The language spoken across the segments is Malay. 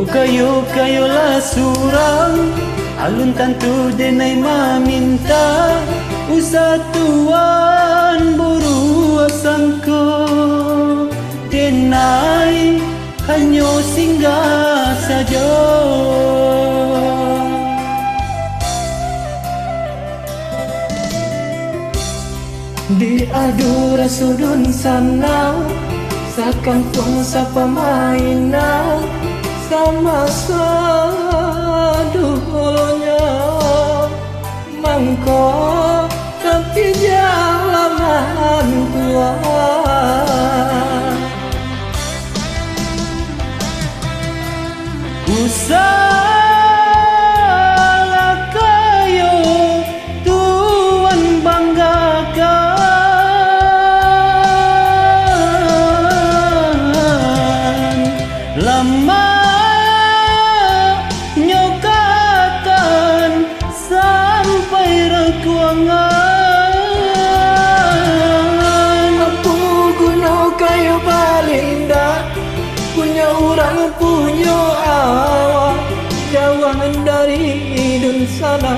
kayo lah surang, alun tantu denai maminta, usatuan buru asangko, denai hanyo singgah saja. Diadu rasudun sana, sakan pun sapa mainan, sama saduhnya mangko tapi jalanan tua. Usaha kayo tuan banggakan, lama nyokatan sampai rekuangan. Apa guna kayo balinda, punya orang punya awak, jauhan dari hidung sana.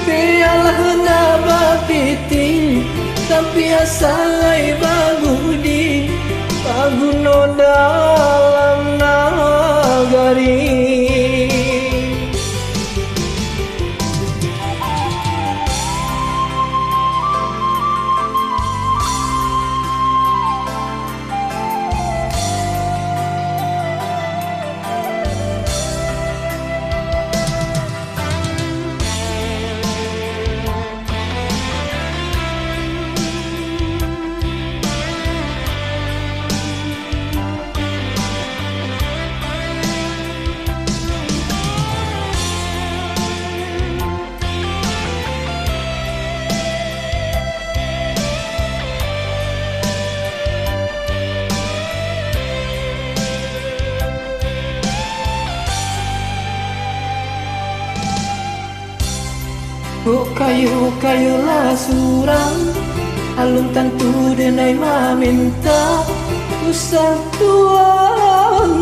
Biarlah nabapiti, tapi asalai bagudi, paguno dalam nagari. Kayo lah surang, alun tantu denai maminta, usatuan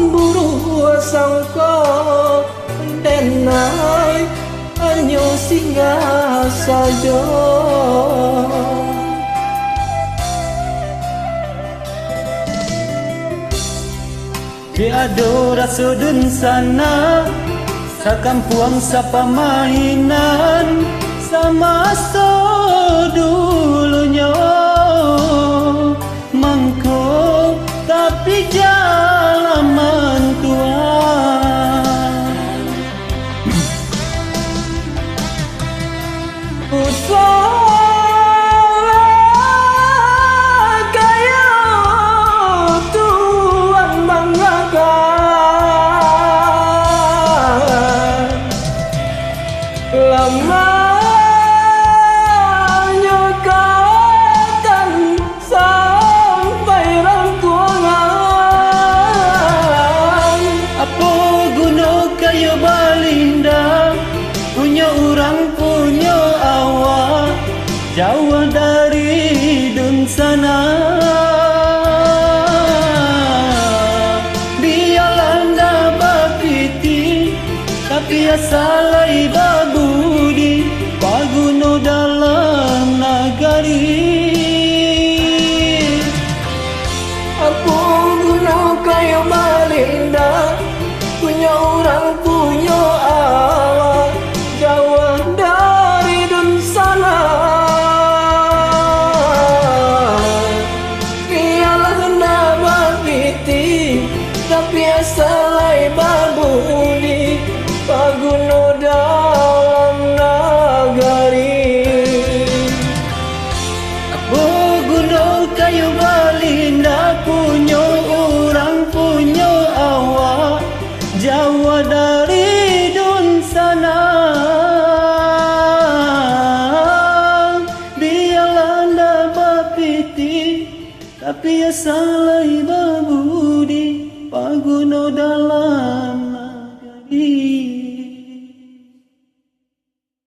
buru asangko, denai hanyo singgah saja. Diado rasudun sana, sakampuang sapa mainan, sama dulunya mangko tapi jalaman tua. Usaha kayo tuan banggakan, lama jauh dari dun sana. Biarlah nabapiti, tapi asalai babudi, paguno dalam nagari. Apa guna kayo balinda, punya orang punya awak, jauh dari dun sana. Tapi asalai babudi, paguno dalam nagari. Apa guna kayo balinda, punya orang punya awak, jauh dari dun sana. Biarlah nabapiti, tapi asalai babudi, paguno dalam